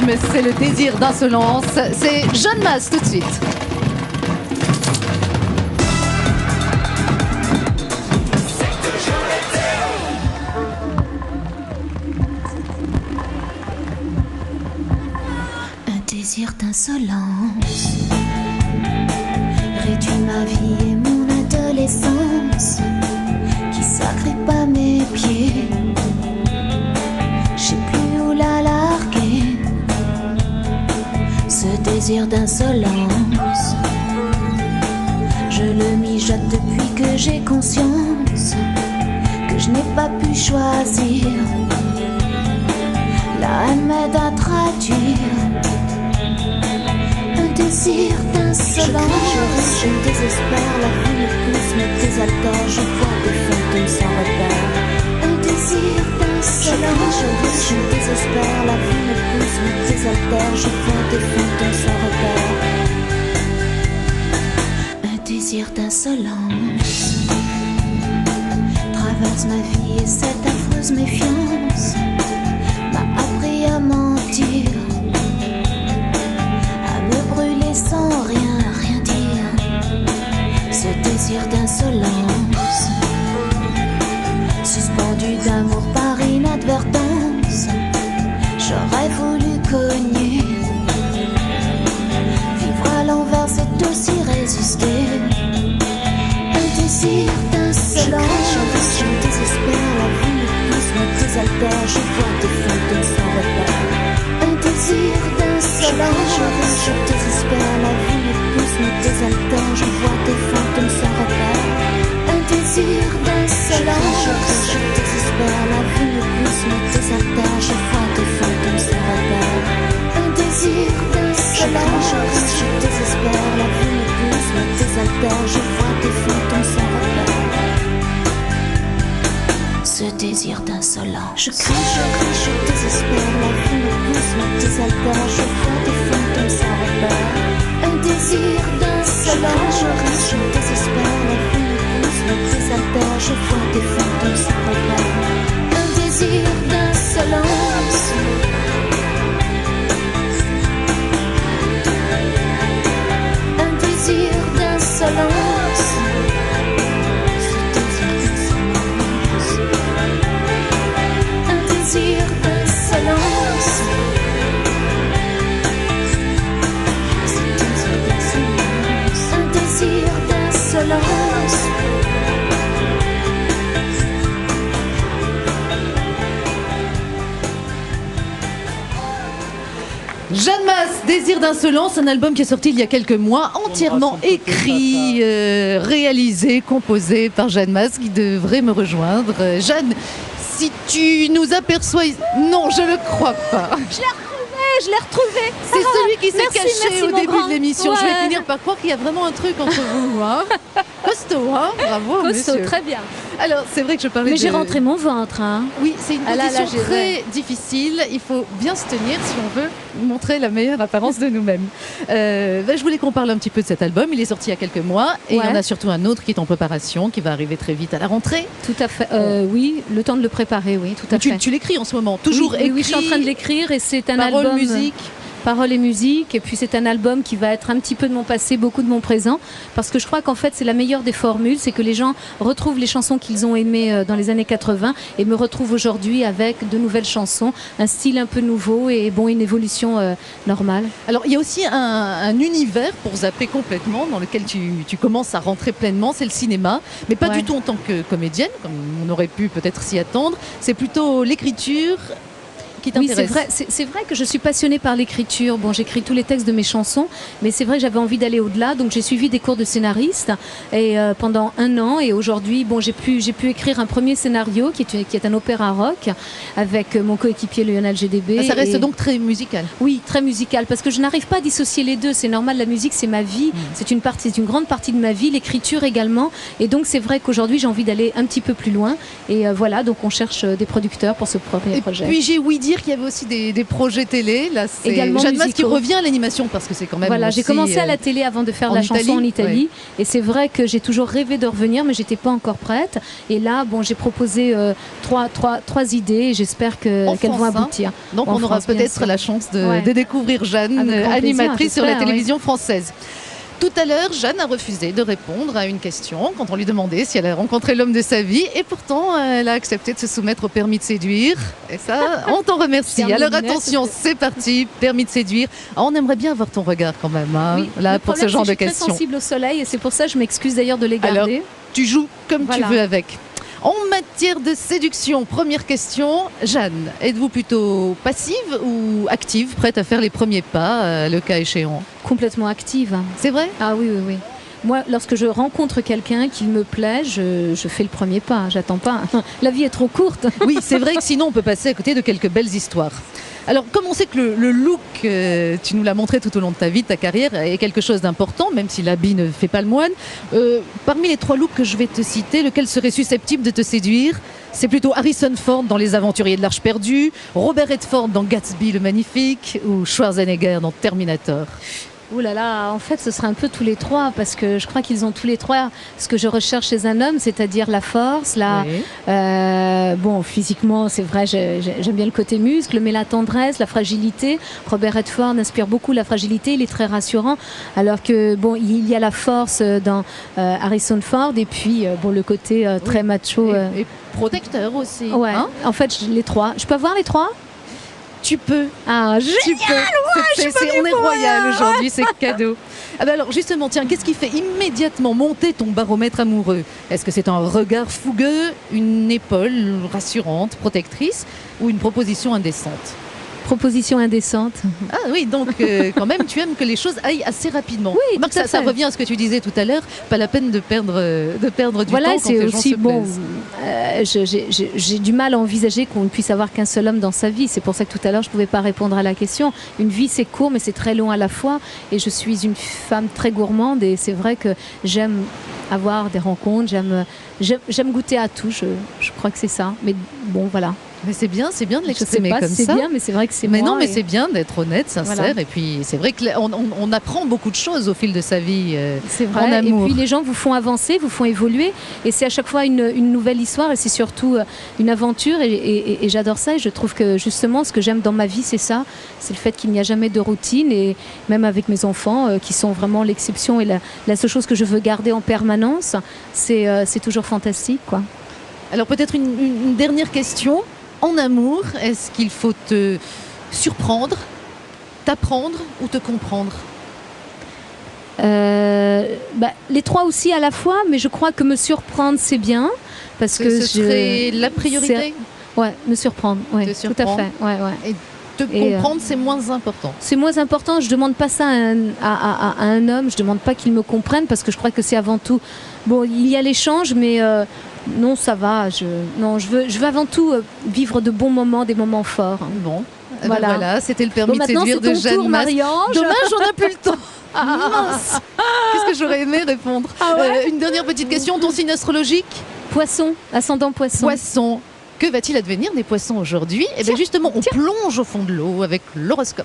rythme, c'est le désir d'insolence. C'est Jeanne Masse tout de suite. Un désir d'insolence réduit ma vie et mon adolescence, qui s'agrippe à mes pieds. Je sais plus où la larguer, ce désir d'insolence. Je le mijote depuis que j'ai conscience que je n'ai pas pu choisir. La haine m'aide à traduire un désir d'insolence. Je me désespère, la vie me pousse, me désaltère. Je vois des fantômes sans repère. Un désir d'insolence. Je me désespère, la vie me pousse, me désaltère. Je vois des fantômes sans repère. Un désir d'insolence traverse ma vie et cette affreuse méfiance m'a appris à mentir, à me brûler sans rien dire. Ce désir d'insolence, suspendu d'amour par inadvertance, j'aurais voulu cogner. Vivre à l'envers, c'est aussi résister. Un désir d'insolence. Je me désespère, la vie me pousse, me désaltère. Je vois des fantômes sans repère. Un désir d'insolence. Je me désespère, la vie me pousse, me désaltère. Je vois des fantômes sans repère. Un désir d'insolence. Je me désespère, la vie me pousse, me désaltère. Je vois des fantômes sans repère. Un désir d'insolence. Je me désespère, la vie me pousse, me désaltère. Je vois des fantômes sans repère. Ce désir d'insolence. Je crie, je désespère, la vie me pousse, me désaltère. Je vois des fantômes sans repère. Un désir d'insolence. Je désespère, la vie me pousse, me désaltère. Je vois des fantômes sans repère. Un désir d'insolence. Un désir d'insolence. Un désir d'insolence. Un désir d'insolence. Jeanne Masse, Désir d'insolence, un album qui est sorti il y a quelques mois, entièrement écrit, réalisé, composé par Jeanne Masse, qui devrait me rejoindre. Jeanne, si tu nous aperçois... Non, je ne crois pas. Je l'ai retrouvé. C'est celui qui s'est Merci, caché au mon début grand. de l'émission. Je vais Ouais. finir par croire qu'il y a vraiment un truc entre vous. Hein. Costaud, hein. Bravo, Costaud, monsieur. très bien. Alors, c'est vrai que je parlais Mais de... j'ai rentré mon ventre. Hein. Oui, c'est une Ah là, position là, j'ai- très difficile. Il faut bien se tenir si on veut montrer la meilleure apparence de nous-mêmes. Je voulais qu'on parle un petit peu de cet album. Il est sorti il y a quelques mois et il y en Ouais. a surtout un autre qui est en préparation, qui va arriver très vite à la rentrée. Tout à fait. Oui, le temps de le préparer, oui, tout à fait. Tu l'écris en ce moment, toujours oui, écrit. oui, je suis en train de l'écrire et c'est un Paroles, album. musique. Paroles et musique, et puis c'est un album qui va être un petit peu de mon passé, beaucoup de mon présent, parce que je crois qu'en fait c'est la meilleure des formules, c'est que les gens retrouvent les chansons qu'ils ont aimées dans les années 80 et me retrouvent aujourd'hui avec de nouvelles chansons, un style un peu nouveau et bon, une évolution normale. Alors, il y a aussi un univers pour zapper complètement, dans lequel tu commences à rentrer pleinement, c'est le cinéma, mais pas Ouais. du tout en tant que comédienne, comme on aurait pu peut-être s'y attendre. C'est plutôt l'écriture qui Oui, t'intéresse. c'est vrai que je suis passionnée par l'écriture. Bon, j'écris tous les textes de mes chansons, mais c'est vrai que j'avais envie d'aller au-delà, donc j'ai suivi des cours de scénariste et pendant 1 an. Et aujourd'hui, bon, j'ai pu écrire un premier scénario qui est un opéra rock avec mon coéquipier Lionel GDB. Ah, ça reste et- donc très musical. Oui, très musical, parce que je n'arrive pas à dissocier les deux. C'est normal, la musique, c'est ma vie, c'est une grande partie de ma vie, l'écriture également. Et donc, c'est vrai qu'aujourd'hui, j'ai envie d'aller un petit peu plus loin. Et voilà, donc on cherche des producteurs pour ce premier Et projet. puis j'ai ouï dire dire qu'il y avait aussi des projets télé. Là, c'est Également Jeanne Mas qui musicaux. revient à l'animation parce que c'est quand même. Voilà, j'ai aussi, commencé à la télé avant de faire en la chanson Italie, en Italie. Et c'est vrai que j'ai toujours rêvé de revenir, mais j'étais pas encore prête. Et là, bon, j'ai proposé trois idées et j'espère qu'elles vont France, hein. aboutir. Donc En on aura France, bien peut-être sûr. la chance Ouais. de découvrir Jeanne, Avec grand animatrice plaisir, sur la j'espère, télévision française. Tout à l'heure, Jeanne a refusé de répondre à une question quand on lui demandait si elle a rencontré l'homme de sa vie. Et pourtant, elle a accepté de se soumettre au permis de séduire. Et ça, on t'en remercie. Ferme les Alors lunettes, attention, c'est parti, permis de séduire. Ah, on aimerait bien avoir ton regard quand même, hein, Oui, là, le pour ce problème, genre c'est de que je suis questions. très sensible au soleil et c'est pour ça que je m'excuse d'ailleurs de les Alors, garder. Tu joues comme Voilà. tu veux avec. En matière de séduction, première question, Jeanne, êtes-vous plutôt passive ou active, prête à faire les premiers pas, le cas échéant? Complètement active. C'est vrai? Ah oui, oui, oui. Moi, lorsque je rencontre quelqu'un qui me plaît, je fais le premier pas. J'attends pas. La vie est trop courte. Oui, c'est vrai que sinon on peut passer à côté de quelques belles histoires. Alors, comme on sait que le look, tu nous l'as montré tout au long de ta vie, de ta carrière, est quelque chose d'important, même si l'habit ne fait pas le moine. Parmi les 3 looks que je vais te citer, lequel serait susceptible de te séduire? C'est plutôt Harrison Ford dans Les Aventuriers de l'Arche perdue, Robert Redford dans Gatsby le Magnifique ou Schwarzenegger dans Terminator. Ouh là là, en fait, ce serait un peu tous les 3 parce que je crois qu'ils ont tous les 3 ce que je recherche chez un homme, c'est-à-dire la force, Oui. bon, physiquement, c'est vrai, j'aime bien le côté muscle, mais la tendresse, la fragilité. Robert Redford inspire beaucoup la fragilité, il est très rassurant, alors que bon, il y a la force dans Harrison Ford et puis bon, le côté très macho. Et protecteur aussi. Ouais. hein. En fait, les 3. Je peux avoir les 3? Tu peux. Ah, Tu peux. On est royal aujourd'hui, c'est cadeau. Ah ben alors justement, tiens, qu'est-ce qui fait immédiatement monter ton baromètre amoureux? Est-ce que c'est un regard fougueux, une épaule rassurante, protectrice ou une proposition indécente? proposition indécente. Ah oui, donc quand même, tu aimes que les choses aillent assez rapidement. Oui, Marc, tout à ça fait. revient à ce que tu disais tout à l'heure. Pas la peine de perdre du Voilà, temps quand c'est les gens aussi se bon. plaisent. J'ai du mal à envisager qu'on ne puisse avoir qu'un seul homme dans sa vie. C'est pour ça que tout à l'heure je ne pouvais pas répondre à la question. Une vie c'est court, mais c'est très long à la fois. Et je suis une femme très gourmande et c'est vrai que j'aime avoir des rencontres. J'aime goûter à tout. Je crois que c'est ça. Mais bon, voilà. Mais c'est bien de Je sais l'exprimer pas comme si c'est ça. bien, mais c'est vrai que c'est Mais moi. non, mais et- c'est bien d'être honnête, sincère. Voilà. Et puis c'est vrai qu'on apprend beaucoup de choses au fil de sa vie. C'est en vrai. Et amour. puis les gens vous font avancer, vous font évoluer. Et c'est à chaque fois une nouvelle histoire et c'est surtout une aventure. Et j'adore ça. Et je trouve que justement, ce que j'aime dans ma vie, c'est ça. C'est le fait qu'il n'y a jamais de routine. Et même avec mes enfants, qui sont vraiment l'exception et la seule chose que je veux garder en permanence, c'est toujours fantastique, quoi. Alors peut-être une dernière question. En amour, est-ce qu'il faut te surprendre, t'apprendre ou te comprendre? Les trois aussi à la fois, mais je crois que me surprendre, c'est bien. Parce que Ce serait la priorité? Ouais, me surprendre. Ouais, Te tout à surprendre. fait. Ouais, ouais. Te Et, comprendre, c'est moins important. C'est moins important. Je demande pas ça à un homme. Je demande pas qu'il me comprenne parce que je crois que c'est avant tout. Bon, il y a l'échange, mais non, ça va. Je veux avant tout vivre de bons moments, des moments forts. Bon, Voilà. voilà, c'était le Bon, permis de maintenant séduire c'est de ton Jeanne tour, Mas. Marie-Ange. Dommage, on n'a plus le temps. Mince. Qu'est-ce que j'aurais aimé répondre. Ah ouais Une dernière petite question. Ton signe astrologique? Poisson, ascendant poisson. Poisson. Que va-t-il advenir des poissons aujourd'hui? Eh bien justement, on plonge au fond de l'eau avec l'horoscope.